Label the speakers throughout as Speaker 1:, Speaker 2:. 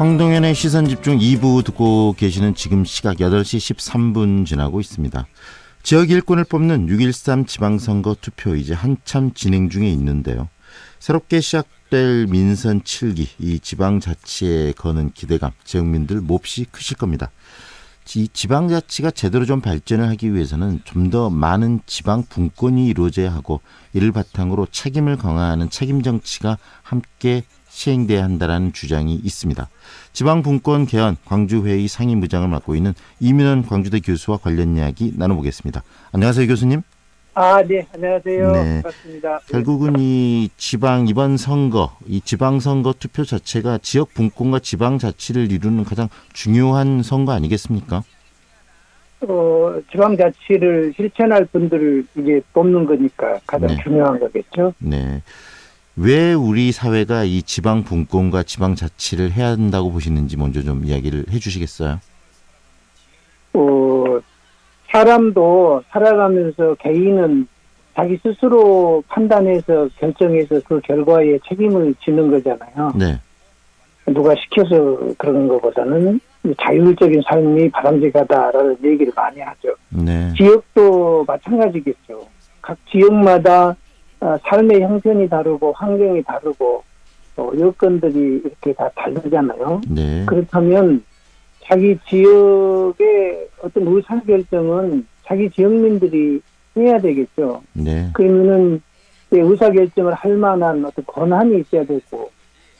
Speaker 1: 황동현의 시선집중 2부 듣고 계시는 지금 시각 8시 13분 지나고 있습니다. 지역 일꾼을 뽑는 6.13 지방선거 투표 이제 한참 진행 중에 있는데요. 새롭게 시작될 민선 7기, 이 지방자치에 거는 기대감, 지역민들 몹시 크실 겁니다. 이 지방자치가 제대로 좀 발전을 하기 위해서는 좀 더 많은 지방 분권이 이루어져야 하고, 이를 바탕으로 책임을 강화하는 책임 정치가 함께 시행돼야 한다는 주장이 있습니다. 지방분권 개헌 광주회의 상임부장을 맡고 있는 이민원 광주대 교수와 관련 이야기 나눠보겠습니다. 안녕하세요, 교수님.
Speaker 2: 네, 안녕하세요.
Speaker 1: 네.
Speaker 2: 반갑습니다.
Speaker 1: 결국은 이 이번 선거, 이 지방선거 투표 자체가 지역 분권과 지방자치를 이루는 가장 중요한 선거 아니겠습니까?
Speaker 2: 지방자치를 실천할 분들을 이제 뽑는 거니까 가장
Speaker 1: 네.
Speaker 2: 중요한 거겠죠.
Speaker 1: 네. 왜 우리 사회가 이 지방 분권과 지방 자치를 해야 한다고 보시는지 먼저 좀 이야기를 해 주시겠어요?
Speaker 2: 사람도 살아가면서 개인은 자기 스스로 판단해서 결정해서 그 결과에 책임을 지는 거잖아요.
Speaker 1: 네.
Speaker 2: 누가 시켜서 그러는 것보다는 자율적인 삶이 바람직하다라는 얘기를 많이 하죠.
Speaker 1: 네.
Speaker 2: 지역도 마찬가지겠죠. 각 지역마다 삶의 형편이 다르고 환경이 다르고 여건들이 이렇게 다 다르잖아요.
Speaker 1: 네.
Speaker 2: 그렇다면 자기 지역의 어떤 의사결정은 자기 지역민들이 해야 되겠죠.
Speaker 1: 네.
Speaker 2: 그러면은 의사결정을 할 만한 어떤 권한이 있어야 되고,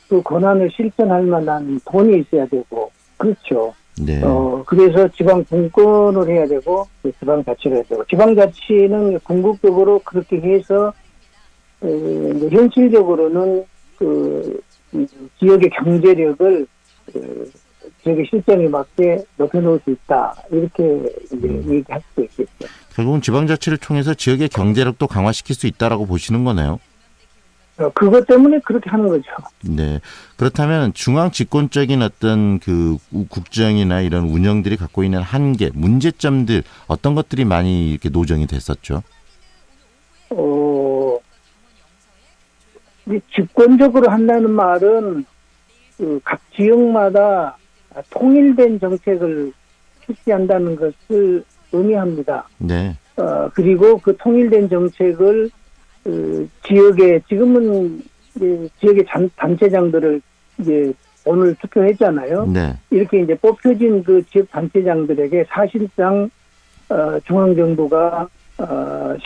Speaker 2: 그 권한을 실천할 만한 돈이 있어야 되고, 그렇죠.
Speaker 1: 네.
Speaker 2: 그래서 지방 분권을 해야 되고, 지방자치를 해야 되고, 지방자치는 궁극적으로 그렇게 해서 현실적으로는 지역의 경제력을 지역의 실정에 맞게 높여놓을 수 있다, 이렇게 이제 얘기할 수 있겠죠.
Speaker 1: 결국은 지방자치를 통해서 지역의 경제력도 강화시킬 수 있다라고 보시는 거네요.
Speaker 2: 그것 때문에 그렇게 하는 거죠.
Speaker 1: 네. 그렇다면 중앙 집권적인 어떤 그 국정이나 이런 운영들이 갖고 있는 한계, 문제점들 어떤 것들이 많이 이렇게 노정이 됐었죠?
Speaker 2: 이 집권적으로 한다는 말은 각 지역마다 통일된 정책을 실시한다는 것을 의미합니다.
Speaker 1: 네.
Speaker 2: 그리고 그 통일된 정책을 지역에 지금은 이제 지역의 단체장들을 이제 오늘 투표했잖아요.
Speaker 1: 네.
Speaker 2: 이렇게 이제 뽑혀진 그 지역 단체장들에게 사실상 중앙정부가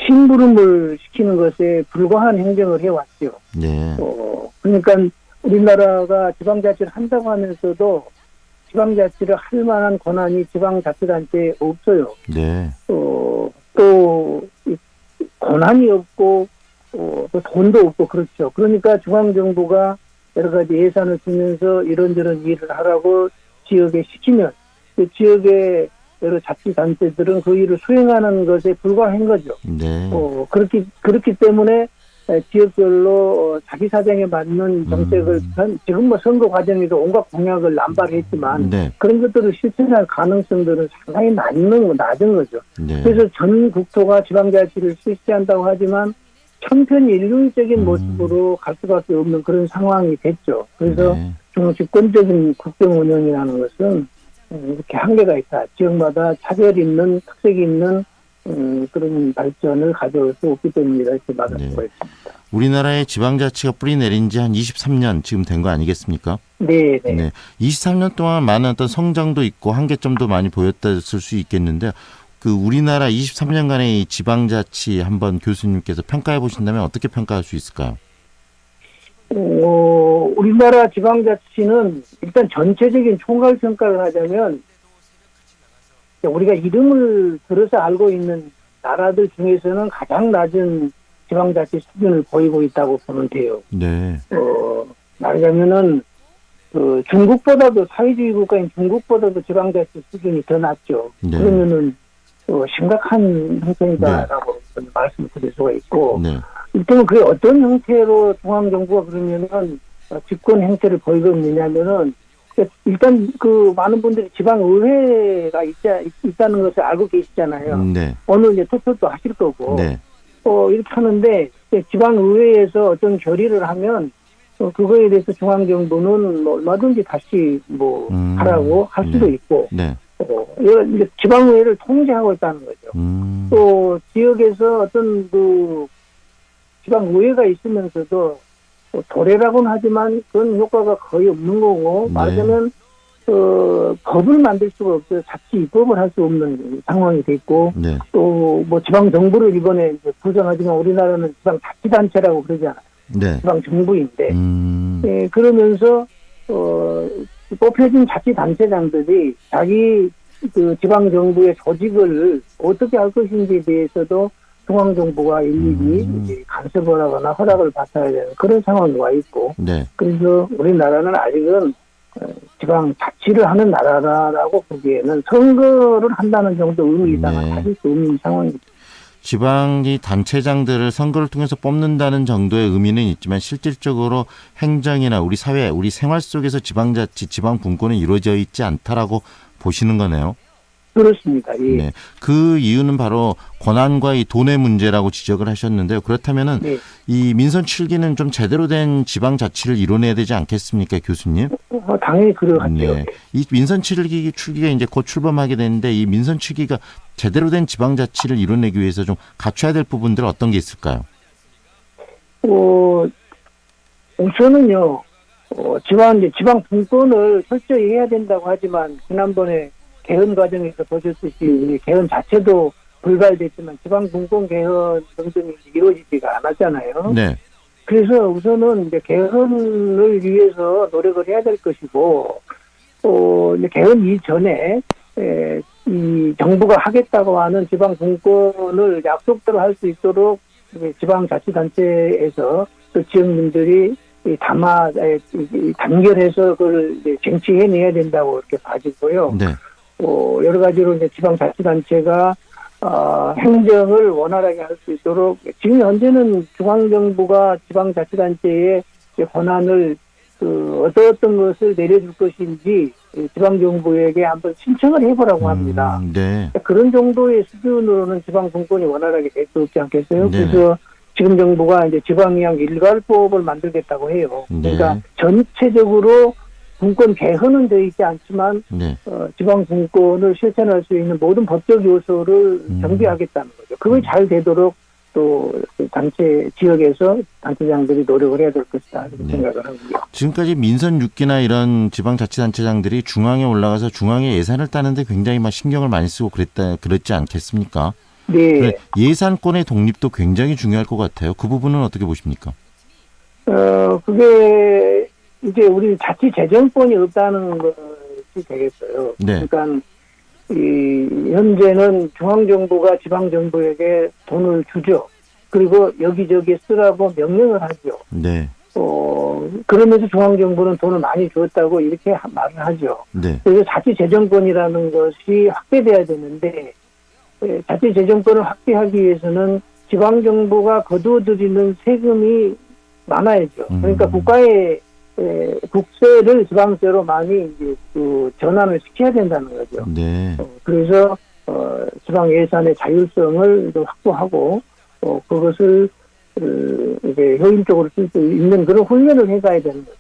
Speaker 2: 심부름을 시키는 것에 불과한 행정을 해왔죠.
Speaker 1: 네.
Speaker 2: 그러니까 우리나라가 지방자치를 한다고 하면서도 지방자치를 할 만한 권한이 지방자치단체에 없어요.
Speaker 1: 네.
Speaker 2: 또 권한이 없고 또 돈도 없고 그렇죠. 그러니까 중앙정부가 여러 가지 예산을 주면서 이런저런 일을 하라고 지역에 시키면 그 지역의 여러 자치단체들은 그 일을 수행하는 것에 불과한 거죠.
Speaker 1: 네.
Speaker 2: 그렇기 때문에 지역별로 자기 사정에 맞는 정책을 지금 뭐 선거 과정에서 온갖 공약을 남발했지만
Speaker 1: 네.
Speaker 2: 그런 것들을 실천할 가능성들은 상당히 낮은 거죠.
Speaker 1: 네.
Speaker 2: 그래서 전 국토가 지방자치를 실시한다고 하지만 천편일률적인 모습으로 갈 수밖에 없는 그런 상황이 됐죠. 그래서
Speaker 1: 네.
Speaker 2: 중집권적인 국정 운영이라는 것은 이렇게 한계가 있다. 지역마다 차별 있는 특색이 있는 그런 발전을 가져올 수 없기 때문이다, 이렇게 말할 수가 있습니다.
Speaker 1: 우리나라의 지방자치가 뿌리 내린 지 한 23년 지금 된 거 아니겠습니까?
Speaker 2: 네.
Speaker 1: 네. 23년 동안 많은 어떤 성장도 있고 한계점도 많이 보였을 수 있겠는데, 그 우리나라 23년간의 이 지방자치 한번 교수님께서 평가해 보신다면 어떻게 평가할 수 있을까요?
Speaker 2: 우리나라 지방자치는 일단 전체적인 총괄평가를 하자면 우리가 이름을 들어서 알고 있는 나라들 중에서는 가장 낮은 지방자치 수준을 보이고 있다고 보면 돼요.
Speaker 1: 네.
Speaker 2: 말하자면은 중국보다도 사회주의 국가인 중국보다도 지방자치 수준이 더 낮죠.
Speaker 1: 네.
Speaker 2: 그러면은 심각한 형편이다라고 말씀을 드릴 수가 있고
Speaker 1: 네.
Speaker 2: 일단 그게 어떤 형태로 중앙정부가 그러면은 집권 행태를 보이고 있느냐면은 일단 많은 분들이 지방의회가 있다는 것을 알고 계시잖아요.
Speaker 1: 네.
Speaker 2: 오늘 이제 투표도 하실 거고.
Speaker 1: 네.
Speaker 2: 이렇게 하는데 지방의회에서 어떤 결의를 하면 그거에 대해서 중앙정부는 뭐 얼마든지 다시 뭐 하라고 할 수도
Speaker 1: 네.
Speaker 2: 있고,
Speaker 1: 네.
Speaker 2: 이제 지방의회를 통제하고 있다는 거죠. 또 지역에서 어떤 그 지방의회가 있으면서도 도래라고는 하지만 그런 효과가 거의 없는 거고,
Speaker 1: 네.
Speaker 2: 말하자면 법을 만들 수가 없어요. 자치 입법을 할 수 없는 상황이 됐고,
Speaker 1: 네.
Speaker 2: 또 뭐 지방 정부를 이번에 이제 구성하지만 우리나라는 지방 자치단체라고 그러잖아요.
Speaker 1: 네.
Speaker 2: 지방 정부인데,
Speaker 1: 네.
Speaker 2: 그러면서 뽑혀진 자치단체장들이 자기 그 지방 정부의 조직을 어떻게 할 것인지에 대해서도 중앙정부가 일일이 이제 간섭을 하거나 허락을 받아야 되는 그런 상황이 와 있고,
Speaker 1: 네.
Speaker 2: 그래서 우리나라는 아직은 지방 자치를 하는 나라라고 보기에는 선거를 한다는 정도 의미이다만
Speaker 1: 네.
Speaker 2: 사실 그 없는 상황입니다.
Speaker 1: 지방이 단체장들을 선거를 통해서 뽑는다는 정도의 의미는 있지만 실질적으로 행정이나 우리 사회, 우리 생활 속에서 지방자치, 지방분권은 이루어져 있지 않다라고 보시는 거네요.
Speaker 2: 그렇습니다. 예.
Speaker 1: 네. 그 이유는 바로 권한과 이 돈의 문제라고 지적을 하셨는데요. 그렇다면은
Speaker 2: 네.
Speaker 1: 이 민선 7기는 좀 제대로 된 지방자치를 이뤄내야 되지 않겠습니까, 교수님?
Speaker 2: 당연히 그러겠죠.
Speaker 1: 네. 이 민선 7기가 이제 곧 출범하게 되는데 이 민선 7기가 제대로 된 지방자치를 이뤄내기 위해서 좀 갖춰야 될 부분들 어떤 게 있을까요?
Speaker 2: 우선은요, 지방 분권을 철저히 해야 된다고 하지만, 지난번에 개헌 과정에서 보셨듯이, 우리 개헌 자체도 불발됐지만, 지방 분권 개헌 등등이 이루어지지가 않았잖아요.
Speaker 1: 네.
Speaker 2: 그래서 우선은 이제 개헌을 위해서 노력을 해야 될 것이고, 이제 개헌 이전에, 이 정부가 하겠다고 하는 지방 분권을 약속대로 할 수 있도록 지방자치단체에서 또 지역민들이 단결해서 그걸 이제 쟁취해내야 된다고 이렇게 봐지고요.
Speaker 1: 네.
Speaker 2: 여러 가지로 이제 지방자치단체가 행정을 원활하게 할 수 있도록 지금 현재는 중앙정부가 지방자치단체의 권한을 어떤 것을 내려줄 것인지 지방정부에게 한번 신청을 해보라고 합니다.
Speaker 1: 네.
Speaker 2: 그런 정도의 수준으로는 지방분권이 원활하게 될 수 없지 않겠어요?
Speaker 1: 네네.
Speaker 2: 그래서 지금 정부가 이제 지방이양 일괄법을 만들겠다고 해요.
Speaker 1: 네.
Speaker 2: 그러니까 전체적으로 분권 개헌은 되어 있지 않지만
Speaker 1: 네.
Speaker 2: 지방분권을 실천할 수 있는 모든 법적 요소를 정비하겠다는 거죠. 그걸 잘 되도록 또 단체 지역에서 단체장들이 노력을 해야 될 것이다 이렇게
Speaker 1: 네.
Speaker 2: 생각을 하고요.
Speaker 1: 지금까지 민선 6기나 이런 지방자치단체장들이 중앙에 올라가서 중앙의 예산을 따는데 굉장히 막 신경을 많이 쓰고 그랬지 않겠습니까?
Speaker 2: 네.
Speaker 1: 예산권의 독립도 굉장히 중요할 것 같아요. 그 부분은 어떻게 보십니까?
Speaker 2: 그게 이제 우리 자치 재정권이 없다는 것이 되겠어요.
Speaker 1: 네.
Speaker 2: 그러니까 현재는 중앙정부가 지방정부에게 돈을 주죠. 그리고 여기저기 쓰라고 명령을 하죠.
Speaker 1: 네.
Speaker 2: 그러면서 중앙정부는 돈을 많이 줬다고 이렇게 말을 하죠.
Speaker 1: 네.
Speaker 2: 그래서 자치재정권이라는 것이 확대돼야 되는데, 자치재정권을 확대하기 위해서는 지방정부가 거두어들이는 세금이 많아야죠. 그러니까 국가의 국세를 지방세로 많이 이제 전환을 시켜야 된다는 거죠.
Speaker 1: 네.
Speaker 2: 그래서 지방 예산의 자율성을 확보하고 그것을 이제 효율적으로 쓸 수 있는 그런 훈련을 해가야 되는 거죠.